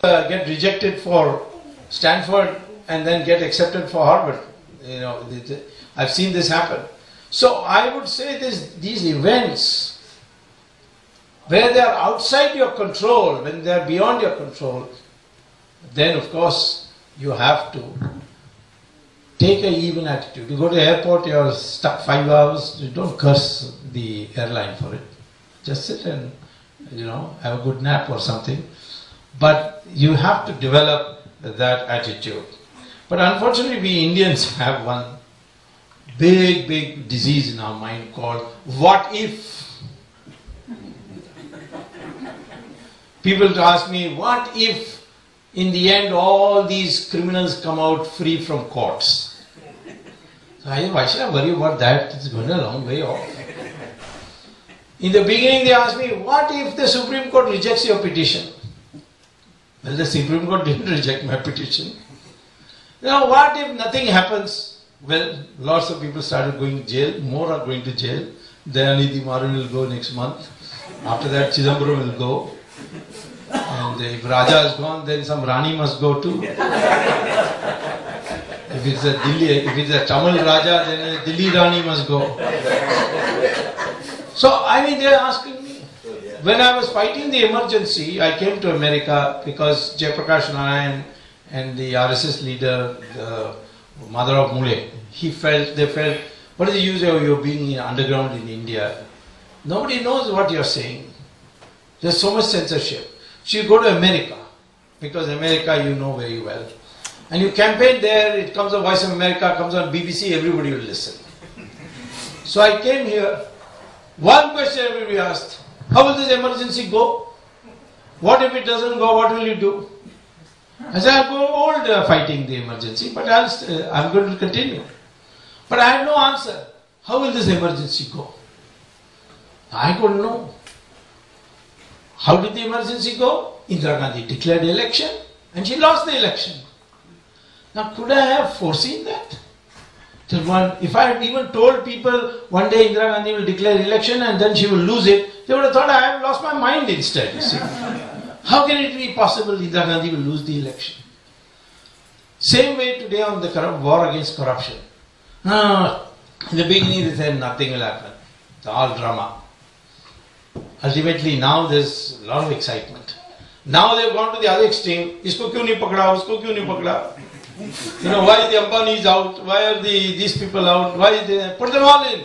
get rejected for Stanford and then get accepted for Harvard. You know, I've seen this happen. So I would say these events, where they are outside your control, when they are beyond your control, then of course you have to take an even attitude. You go to the airport, you are stuck 5 hours, you don't curse the airline for it. Just sit and, you know, have a good nap or something. But you have to develop that attitude. But unfortunately, we Indians have one big disease in our mind called what if. People ask me, what if in the end all these criminals come out free from courts? So why should I worry about that? It's going a long way off. In the beginning they asked me, what if the Supreme Court rejects your petition? Well, the Supreme Court didn't reject my petition. Now what if nothing happens? Well, lots of people started going to jail, more are going to jail. Dayanidhi Maran will go next month. After that Chidambaram will go. And if Raja is gone, then some Rani must go too. If it's a Tamil Raja, then a Delhi Rani must go. So, I mean, they are asking me. When I was fighting the emergency, I came to America because Jayaprakash Narayan and the RSS leader, the mother of Mule, they felt, what is the use of you being underground in India? Nobody knows what you are saying. There's so much censorship. So you go to America, because America you know very well. And you campaign there, it comes on Voice of America, comes on BBC, everybody will listen. So I came here. One question everybody asked, how will this emergency go? What if it doesn't go, what will you do? I said, I'll go old fighting the emergency, but I'm going to continue. But I had no answer. How will this emergency go? I couldn't know. How did the emergency go? Indira Gandhi declared election and she lost the election. Now could I have foreseen that? If I had even told people one day Indira Gandhi will declare election and then she will lose it, they would have thought I have lost my mind instead. You see. How can it be possible Indira Gandhi will lose the election? Same way today on the war against corruption. In the beginning they said nothing will happen. It's all drama. Ultimately now there's a lot of excitement. Now they've gone to the other extreme. Isko kyun nahi pakda, usko kyun nahi pakda. You know, why the Ambanis out? Why are these people out? Why they put them all in?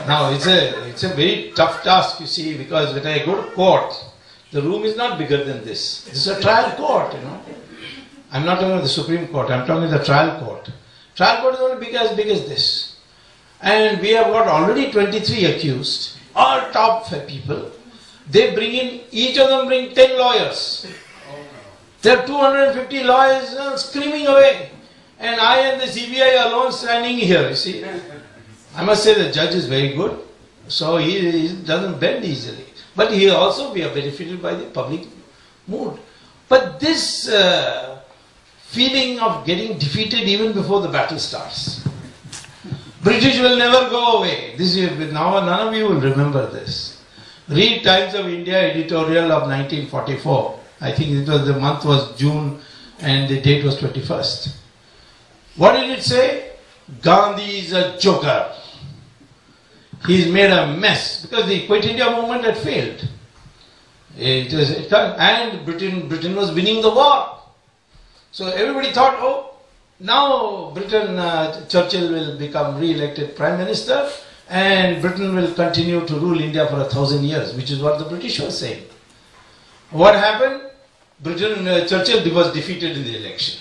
Now it's a very tough task, you see, because when I go to court, the room is not bigger than this. This is a trial court, you know. I'm not talking about the Supreme Court, I'm talking about the trial court. Trial court is only as big as this. And we have got already 23 accused, all top people. They bring in, each of them bring 10 lawyers. There are 250 lawyers screaming away. And I and the CBI alone standing here, you see. I must say the judge is very good. So he doesn't bend easily. But he also, we are benefited by the public mood. But this feeling of getting defeated even before the battle starts. British will never go away. Now none of you will remember this. Read Times of India editorial of 1944. I think the month was June and the date was 21st. What did it say? Gandhi is a joker. He's made a mess because the Quit India movement had failed. And Britain was winning the war. So everybody thought, oh, now Churchill will become re-elected Prime Minister and Britain will continue to rule India for 1,000 years, which is what the British were saying. What happened? Churchill was defeated in the election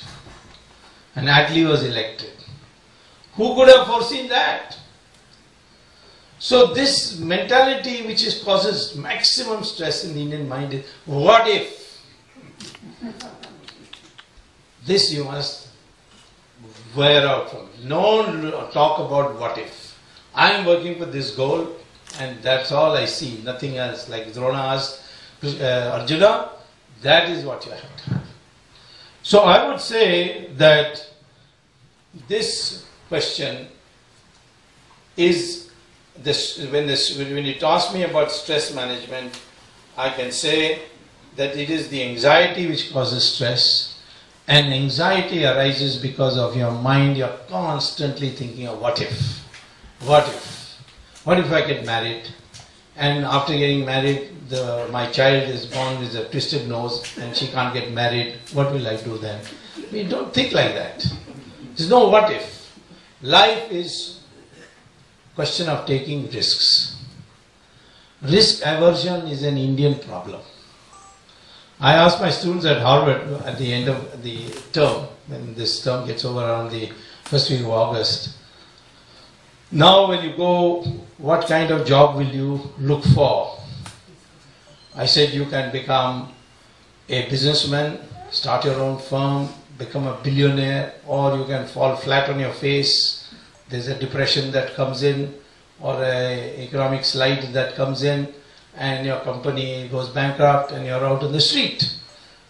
and Attlee was elected. Who could have foreseen that? So this mentality which causes maximum stress in the Indian mind is, what if? This you must wear out from. No talk about what if. I am working for this goal and that's all I see, nothing else. Like Drona asked Arjuna, that is what you have to have. So I would say that this question is this, when you ask me about stress management, I can say that it is the anxiety which causes stress, and anxiety arises because of your mind. You're constantly thinking of what if, what if, what if I get married, and after getting married, my child is born with a twisted nose and she can't get married, what will I do then? We don't think like that. There's no what if. Life is question of taking risks. Risk aversion is an Indian problem. I asked my students at Harvard at the end of the term, when this term gets over around the first week of August, now when you go, what kind of job will you look for? I said you can become a businessman, start your own firm, become a billionaire, or you can fall flat on your face. There's a depression that comes in, or an economic slide that comes in, and your company goes bankrupt and you're out on the street.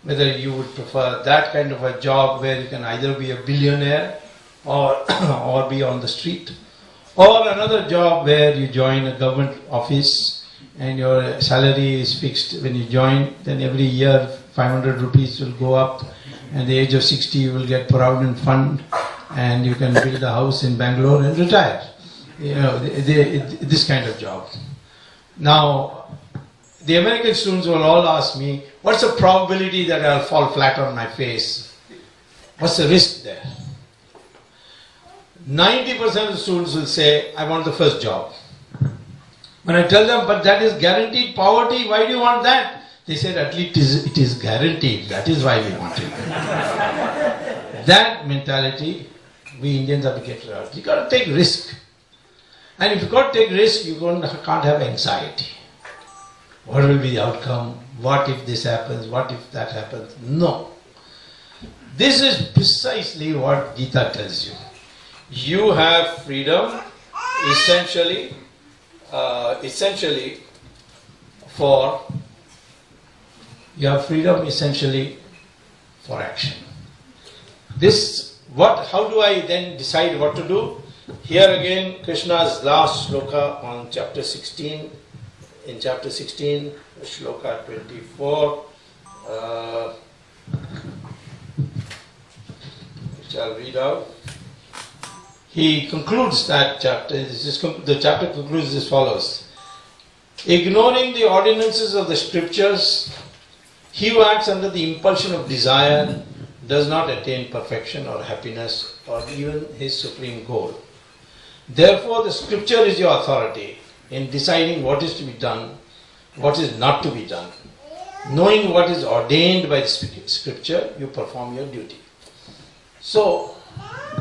Whether you would prefer that kind of a job where you can either be a billionaire or, or be on the street, or another job where you join a government office and your salary is fixed when you join, then every year 500 rupees will go up, and at the age of 60 you will get Provident Fund and you can build a house in Bangalore and retire. You know, this kind of job. Now, the American students will all ask me, what's the probability that I'll fall flat on my face? What's the risk there? 90% of the students will say, I want the first job. When I tell them, but that is guaranteed poverty, why do you want that? They said, at least it is guaranteed, that is why we want it. That mentality, we Indians have to get rid of. You got to take risk. And if you got to take risk, you can't have anxiety. What will be the outcome? What if this happens? What if that happens? No. This is precisely what Gita tells you. You have freedom essentially for action. How do I then decide what to do? Here again, Krishna's last shloka on chapter 16. In chapter 16, shloka 24, which I'll read out. He concludes that chapter. The chapter concludes as follows: ignoring the ordinances of the scriptures, he who acts under the impulsion of desire does not attain perfection or happiness or even his supreme goal. Therefore, the scripture is your authority in deciding what is to be done, what is not to be done. Knowing what is ordained by the scripture, you perform your duty. So,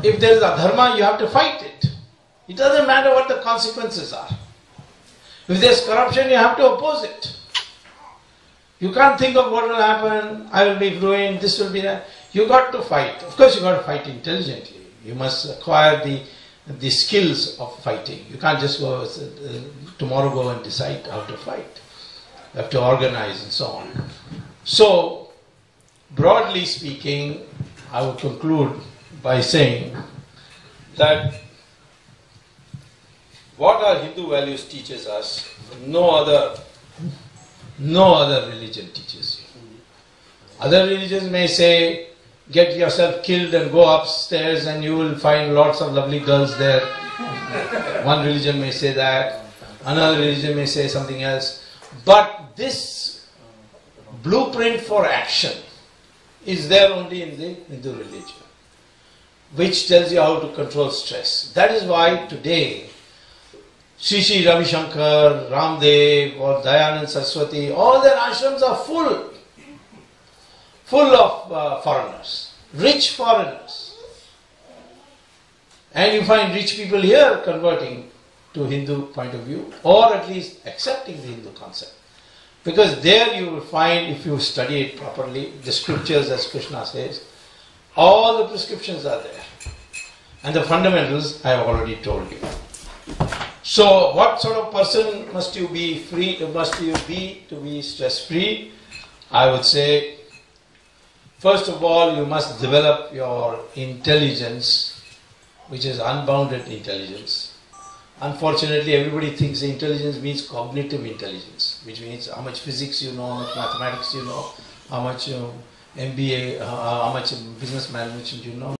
if there is adharma, you have to fight it. It doesn't matter what the consequences are. If there is corruption, you have to oppose it. You can't think of what will happen, I will be ruined, this will be that. You got to fight. Of course, you got to fight intelligently. You must acquire the skills of fighting. You can't just go tomorrow go and decide how to fight. You have to organize and so on. So, broadly speaking, I would conclude by saying that what our Hindu values teaches us, no other religion teaches you. Other religions may say, get yourself killed and go upstairs and you will find lots of lovely girls there. One religion may say that, another religion may say something else. But this blueprint for action is there only in the Hindu religion, which tells you how to control stress. That is why today, Sri Ravi Shankar, Ramdev or Dayanand Saraswati, all their ashrams are full of foreigners, rich foreigners. And you find rich people here converting to Hindu point of view, or at least accepting the Hindu concept. Because there you will find, if you study it properly, the scriptures, as Krishna says, all the prescriptions are there. And the fundamentals I have already told you. So what sort of person must you be to be stress-free? I would say, first of all, you must develop your intelligence, which is unbounded intelligence. Unfortunately, everybody thinks intelligence means cognitive intelligence, which means how much physics you know, how much mathematics you know, how much MBA, how much business management you know,